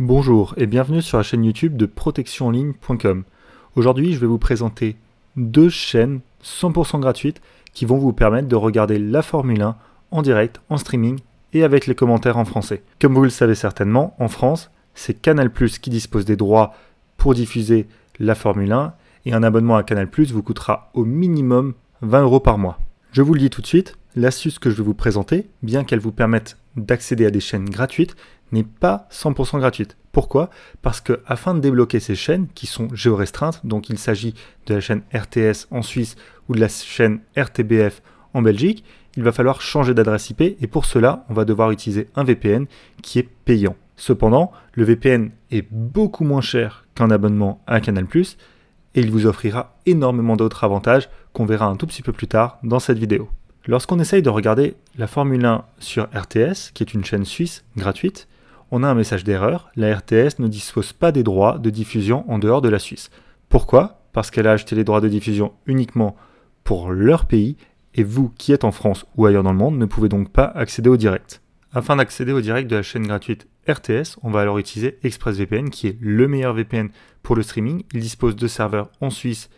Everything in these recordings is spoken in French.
Bonjour et bienvenue sur la chaîne YouTube de protectionenligne.com. Aujourd'hui, je vais vous présenter deux chaînes 100% gratuites qui vont vous permettre de regarder la Formule 1 en direct, en streaming et avec les commentaires en français. Comme vous le savez certainement, en France, c'est Canal+ qui dispose des droits pour diffuser la Formule 1 et un abonnement à Canal+ vous coûtera au minimum 20 € par mois. Je vous le dis tout de suite, l'astuce que je vais vous présenter, bien qu'elle vous permette d'accéder à des chaînes gratuites, n'est pas 100% gratuite. Pourquoi? Parce que afin de débloquer ces chaînes qui sont géorestreintes, donc il s'agit de la chaîne RTS en Suisse ou de la chaîne RTBF en Belgique, il va falloir changer d'adresse IP et pour cela, on va devoir utiliser un VPN qui est payant. Cependant, le VPN est beaucoup moins cher qu'un abonnement à Canal+ et il vous offrira énormément d'autres avantages qu'on verra un tout petit peu plus tard dans cette vidéo. Lorsqu'on essaye de regarder la Formule 1 sur RTS, qui est une chaîne suisse gratuite, on a un message d'erreur, la RTS ne dispose pas des droits de diffusion en dehors de la Suisse. Pourquoi? Parce qu'elle a acheté les droits de diffusion uniquement pour leur pays, et vous qui êtes en France ou ailleurs dans le monde ne pouvez donc pas accéder au direct. Afin d'accéder au direct de la chaîne gratuite RTS, on va alors utiliser ExpressVPN, qui est le meilleur VPN pour le streaming. Il dispose de serveurs en Suisse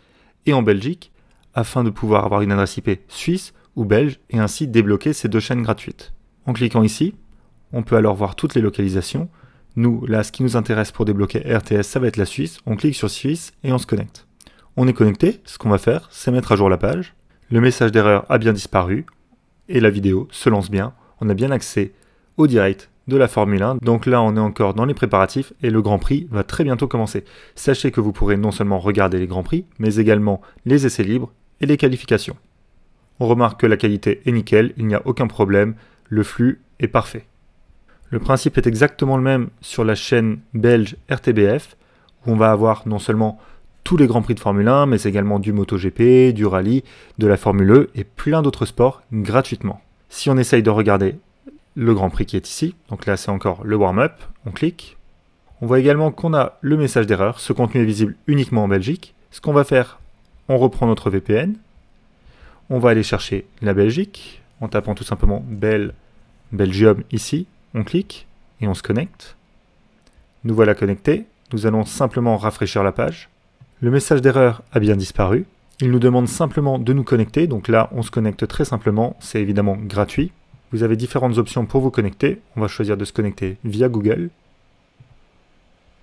et en Belgique, afin de pouvoir avoir une adresse IP suisse ou belge, et ainsi débloquer ces deux chaînes gratuites. En cliquant ici, on peut alors voir toutes les localisations. Nous, là, ce qui nous intéresse pour débloquer RTS, ça va être la Suisse. On clique sur Suisse et on se connecte. On est connecté, ce qu'on va faire, c'est mettre à jour la page. Le message d'erreur a bien disparu et la vidéo se lance bien. On a bien accès au direct de la Formule 1. Donc là, on est encore dans les préparatifs et le Grand Prix va très bientôt commencer. Sachez que vous pourrez non seulement regarder les Grands Prix, mais également les essais libres et les qualifications. On remarque que la qualité est nickel, il n'y a aucun problème, le flux est parfait. Le principe est exactement le même sur la chaîne belge RTBF, où on va avoir non seulement tous les Grands Prix de Formule 1, mais également du MotoGP, du rallye, de la Formule E et plein d'autres sports gratuitement. Si on essaye de regarder le Grand Prix qui est ici, donc là c'est encore le warm-up, on clique. On voit également qu'on a le message d'erreur, ce contenu est visible uniquement en Belgique. Ce qu'on va faire, on reprend notre VPN, on va aller chercher la Belgique, en tapant tout simplement Belgium ici. On clique et on se connecte. Nous voilà connectés. Nous allons simplement rafraîchir la page. Le message d'erreur a bien disparu. Il nous demande simplement de nous connecter. Donc là, on se connecte très simplement. C'est évidemment gratuit. Vous avez différentes options pour vous connecter. On va choisir de se connecter via Google.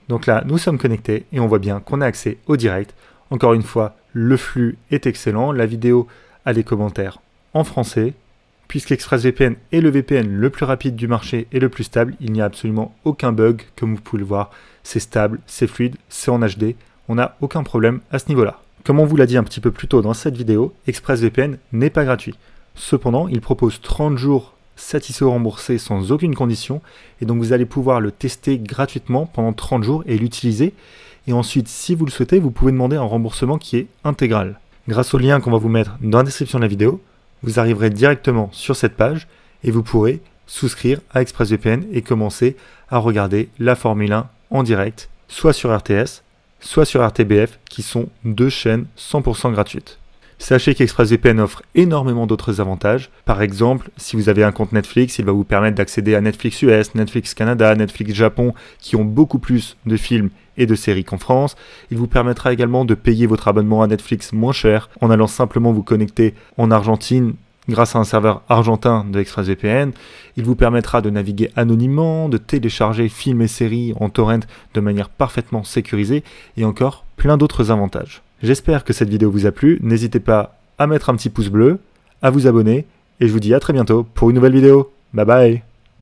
Donc là, nous sommes connectés et on voit bien qu'on a accès au direct. Encore une fois, le flux est excellent. La vidéo a les commentaires en français. Puisqu'ExpressVPN est le VPN le plus rapide du marché et le plus stable, il n'y a absolument aucun bug, comme vous pouvez le voir. C'est stable, c'est fluide, c'est en HD, on n'a aucun problème à ce niveau-là. Comme on vous l'a dit un petit peu plus tôt dans cette vidéo, ExpressVPN n'est pas gratuit. Cependant, il propose 30 jours satisfaits ou remboursés sans aucune condition, et donc vous allez pouvoir le tester gratuitement pendant 30 jours et l'utiliser. Et ensuite, si vous le souhaitez, vous pouvez demander un remboursement qui est intégral. Grâce au lien qu'on va vous mettre dans la description de la vidéo, vous arriverez directement sur cette page et vous pourrez souscrire à ExpressVPN et commencer à regarder la Formule 1 en direct, soit sur RTS, soit sur RTBF, qui sont deux chaînes 100% gratuites. Sachez qu'ExpressVPN offre énormément d'autres avantages. Par exemple, si vous avez un compte Netflix, il va vous permettre d'accéder à Netflix US, Netflix Canada, Netflix Japon, qui ont beaucoup plus de films et de séries qu'en France. Il vous permettra également de payer votre abonnement à Netflix moins cher en allant simplement vous connecter en Argentine grâce à un serveur argentin de ExpressVPN. Il vous permettra de naviguer anonymement, de télécharger films et séries en torrent de manière parfaitement sécurisée et encore plein d'autres avantages. J'espère que cette vidéo vous a plu, n'hésitez pas à mettre un petit pouce bleu, à vous abonner, et je vous dis à très bientôt pour une nouvelle vidéo. Bye bye!